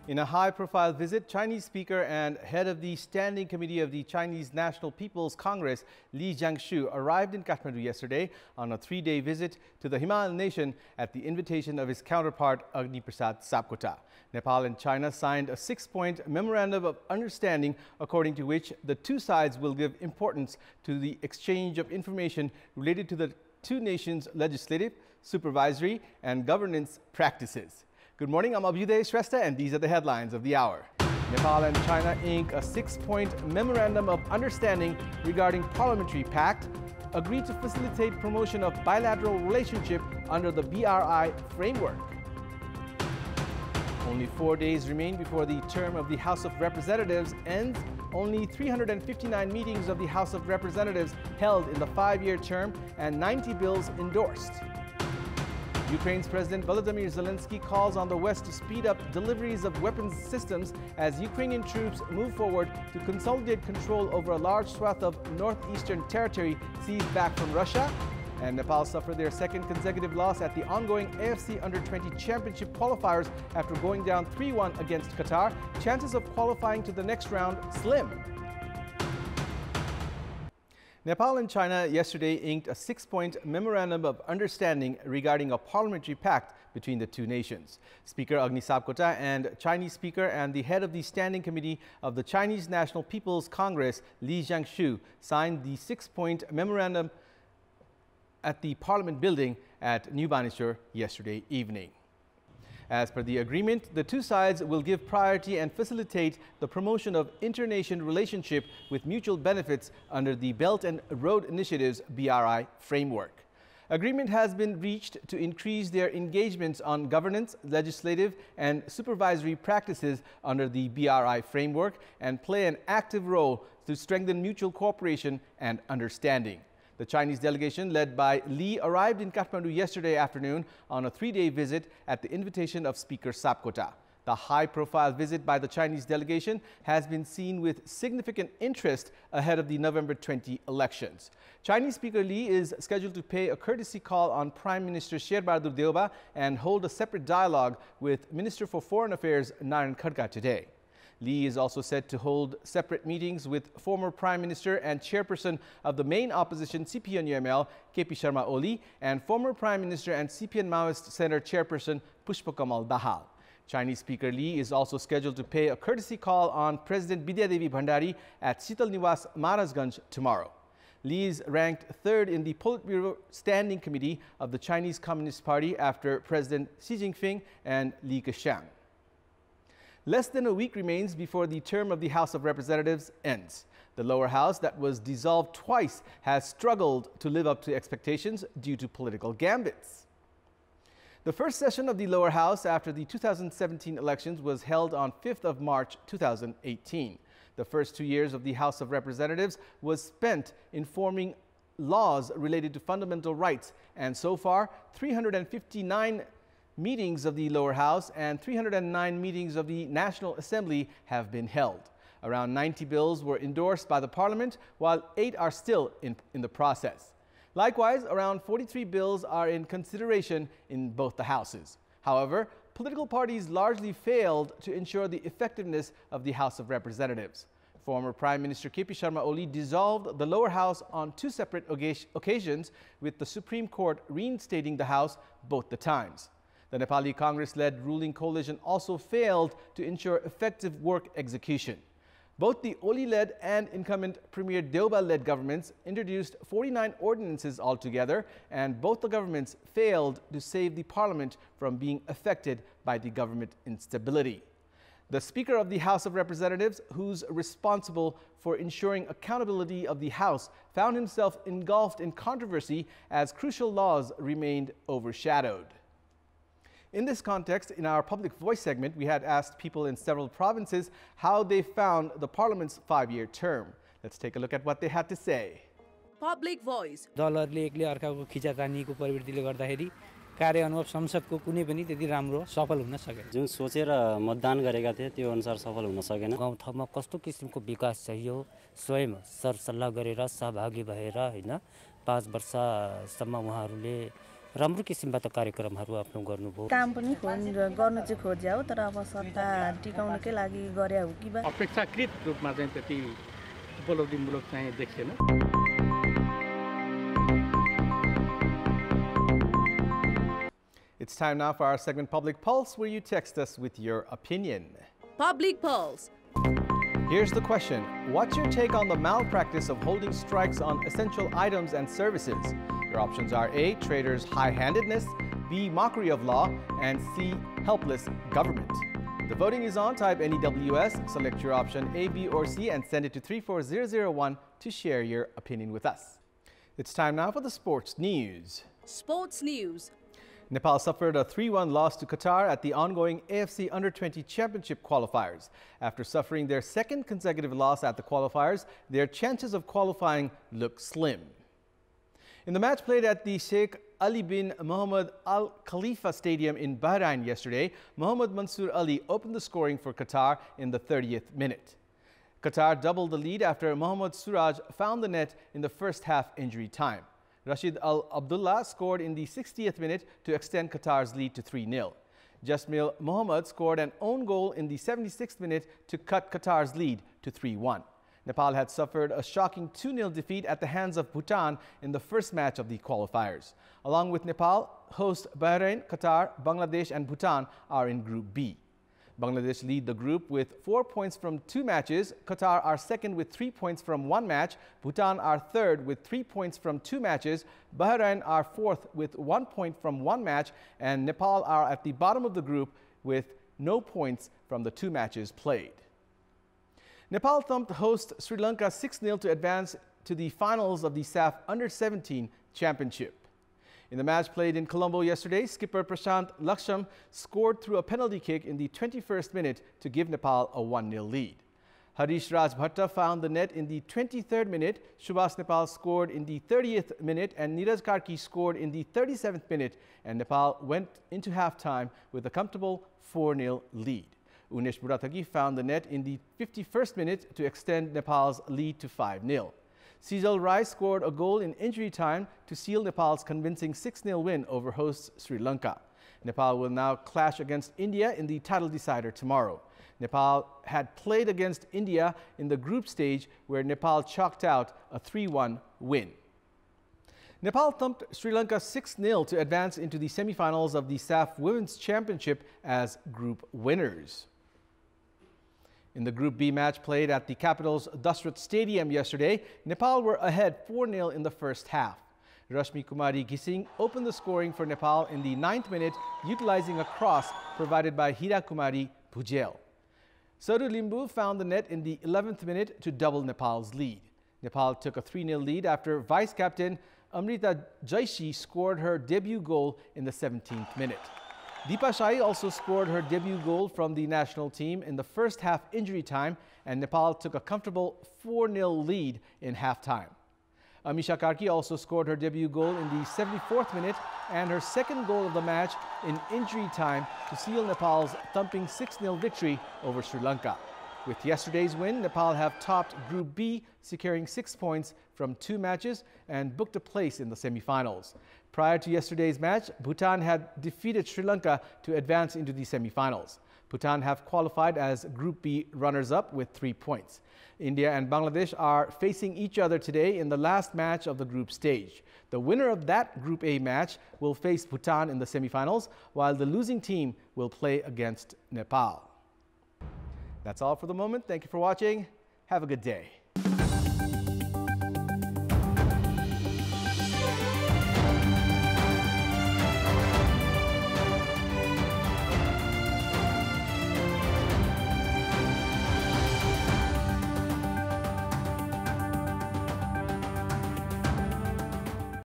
In a high-profile visit, Chinese speaker and head of the Standing Committee of the Chinese National People's Congress, Li Jiangshu, arrived in Kathmandu yesterday on a 3-day visit to the Himalayan nation at the invitation of his counterpart, Agniprasad Sapkota. Nepal and China signed a 6-point memorandum of understanding, according to which the two sides will give importance to the exchange of information related to the two nations' legislative, supervisory, and governance practices. Good morning, I'm Abheudaya Shrestha, and these are the headlines of the hour. Nepal and China ink a 6-point memorandum of understanding regarding parliamentary pact, agreed to facilitate promotion of bilateral relationship under the BRI framework. Only 4 days remain before the term of the House of Representatives ends. Only 359 meetings of the House of Representatives held in the 5-year term and 90 bills endorsed. Ukraine's President Volodymyr Zelensky calls on the West to speed up deliveries of weapons systems as Ukrainian troops move forward to consolidate control over a large swath of northeastern territory seized back from Russia. And Nepal suffered their second consecutive loss at the ongoing AFC Under-20 Championship qualifiers after going down 3-1 against Qatar. Chances of qualifying to the next round slim. Nepal and China yesterday inked a 6-point memorandum of understanding regarding a parliamentary pact between the two nations. Speaker Agni Sapkota and Chinese speaker and the head of the Standing Committee of the Chinese National People's Congress, Li Jiangshu, signed the 6-point memorandum at the Parliament building at New Baneswar yesterday evening. As per the agreement, the two sides will give priority and facilitate the promotion of inter-nation relationship with mutual benefits under the Belt and Road Initiative's BRI framework. Agreement has been reached to increase their engagements on governance, legislative and supervisory practices under the BRI framework and play an active role to strengthen mutual cooperation and understanding. The Chinese delegation, led by Li, arrived in Kathmandu yesterday afternoon on a 3-day visit at the invitation of Speaker Sapkota. The high-profile visit by the Chinese delegation has been seen with significant interest ahead of the November 20 elections. Chinese Speaker Li is scheduled to pay a courtesy call on Prime Minister Sherbahadur Deuba and hold a separate dialogue with Minister for Foreign Affairs Narayan Khadga today. Li is also set to hold separate meetings with former Prime Minister and Chairperson of the main opposition CPN-UML, KP Sharma Oli, and former Prime Minister and CPN Maoist Center Chairperson Pushpakamal Dahal. Chinese Speaker Li is also scheduled to pay a courtesy call on President Bidya Devi Bhandari at Sital Niwas, Maharajganj tomorrow. Li is ranked 3rd in the Politburo Standing Committee of the Chinese Communist Party after President Xi Jinping and Li Keqiang. Less than a week remains before the term of the House of Representatives ends. The lower house, that was dissolved twice, has struggled to live up to expectations due to political gambits. The first session of the lower house after the 2017 elections was held on 5th of March 2018. The first 2 years of the House of Representatives was spent in forming laws related to fundamental rights, and so far 359 meetings of the lower house and 309 meetings of the National Assembly have been held. Around 90 bills were endorsed by the Parliament, while 8 are still in the process. Likewise, around 43 bills are in consideration in both the houses. However, political parties largely failed to ensure the effectiveness of the House of Representatives. Former Prime Minister KP Sharma Oli dissolved the lower house on 2 separate occasions, with the Supreme Court reinstating the house both the times. The Nepali Congress-led ruling coalition also failed to ensure effective work execution. Both the Oli-led and incumbent Premier Deuba-led governments introduced 49 ordinances altogether, and both the governments failed to save the Parliament from being affected by the government instability. The Speaker of the House of Representatives, who's responsible for ensuring accountability of the House, found himself engulfed in controversy as crucial laws remained overshadowed. In this context, in our Public Voice segment, we had asked people in several provinces how they found the Parliament's 5-year term. Let's take a look at what they had to say. Public Voice. दलहरुले एकले अर्काको खिचातानीको प्रवृत्तिले गर्दाखेरि कार्य अनुभव संसदको कुनै पनि त्यति राम्रो सफल हुन सकेन। जुन सोचेर मतदान गरेका थिए त्यो अनुसार सफल हुन सकेन। गाउँ ठाउँमा कस्तो किसिमको विकास चाहियो स्वयं सरसल्लाह गरेर सहभागी भएर हैन 5 वर्षसम्म उहाँहरूले राम्रो किसिमबाट कार्यक्रमहरू आफ्नो गर्नुभयो। काम पनि गर्न चाहिँ खोज्या हो, तर अब सत्ता टिकाउनकै लागि गरे हो कि बा अपेक्षाकृत रूपमा चाहिँ त्यति उपलब्धिमूलक चाहिँ देखिएन। It's time now for our segment Public Pulse, where you text us with your opinion. Public Pulse. Here's the question. What's your take on the malpractice of holding strikes on essential items and services? Your options are A, traders' high-handedness, B, mockery of law, and C, helpless government. The voting is on. Type NEWS, select your option A, B, or C, and send it to 34001 to share your opinion with us. It's time now for the sports news. Sports news. Nepal suffered a 3-1 loss to Qatar at the ongoing AFC Under-20 Championship qualifiers. After suffering their second consecutive loss at the qualifiers, their chances of qualifying look slim. In the match played at the Sheikh Ali bin Mohammed Al Khalifa Stadium in Bahrain yesterday, Mohammad Mansour Ali opened the scoring for Qatar in the 30th minute. Qatar doubled the lead after Mohammad Suraj found the net in the first half injury time. Rashid Al Abdullah scored in the 60th minute to extend Qatar's lead to 3-0. Jasmil Mohammad scored an own goal in the 76th minute to cut Qatar's lead to 3-1. Nepal had suffered a shocking 2-0 defeat at the hands of Bhutan in the first match of the qualifiers. Along with Nepal, host Bahrain, Qatar, Bangladesh and Bhutan are in Group B. Bangladesh lead the group with 4 points from 2 matches. Qatar are second with 3 points from 1 match. Bhutan are third with 3 points from 2 matches. Bahrain are fourth with 1 point from 1 match. And Nepal are at the bottom of the group with no points from the 2 matches played. Nepal thumped host Sri Lanka 6-0 to advance to the finals of the SAF Under-17 Championship. In the match played in Colombo yesterday, skipper Prashant Laksham scored through a penalty kick in the 21st minute to give Nepal a 1-0 lead. Harish Raj Bhatta found the net in the 23rd minute, Subhas Nepal scored in the 30th minute, and Neeraj Karki scored in the 37th minute, and Nepal went into halftime with a comfortable 4-0 lead. Unesh Murathagi found the net in the 51st minute to extend Nepal's lead to 5-0. Sejal Rai scored a goal in injury time to seal Nepal's convincing 6-0 win over hosts Sri Lanka. Nepal will now clash against India in the title decider tomorrow. Nepal had played against India in the group stage, where Nepal chalked out a 3-1 win. Nepal thumped Sri Lanka 6-0 to advance into the semi-finals of the SAF Women's Championship as group winners. In the Group B match played at the capital's Dasrat Stadium yesterday, Nepal were ahead 4-0 in the first half. Rashmi Kumari Gising opened the scoring for Nepal in the 9th minute, utilizing a cross provided by Hira Kumari Bhujel. Saru Limbu found the net in the 11th minute to double Nepal's lead. Nepal took a 3-0 lead after vice-captain Amrita Jaishi scored her debut goal in the 17th minute. Deepa Shai also scored her debut goal from the national team in the first half injury time, and Nepal took a comfortable 4-0 lead in halftime. Amisha Karki also scored her debut goal in the 74th minute and her second goal of the match in injury time to seal Nepal's thumping 6-0 victory over Sri Lanka. With yesterday's win, Nepal have topped Group B, securing 6 points from 2 matches and booked a place in the semi-finals. Prior to yesterday's match, Bhutan had defeated Sri Lanka to advance into the semi-finals. Bhutan have qualified as Group B runners-up with 3 points. India and Bangladesh are facing each other today in the last match of the group stage. The winner of that Group A match will face Bhutan in the semi-finals, while the losing team will play against Nepal. That's all for the moment. Thank you for watching. Have a good day.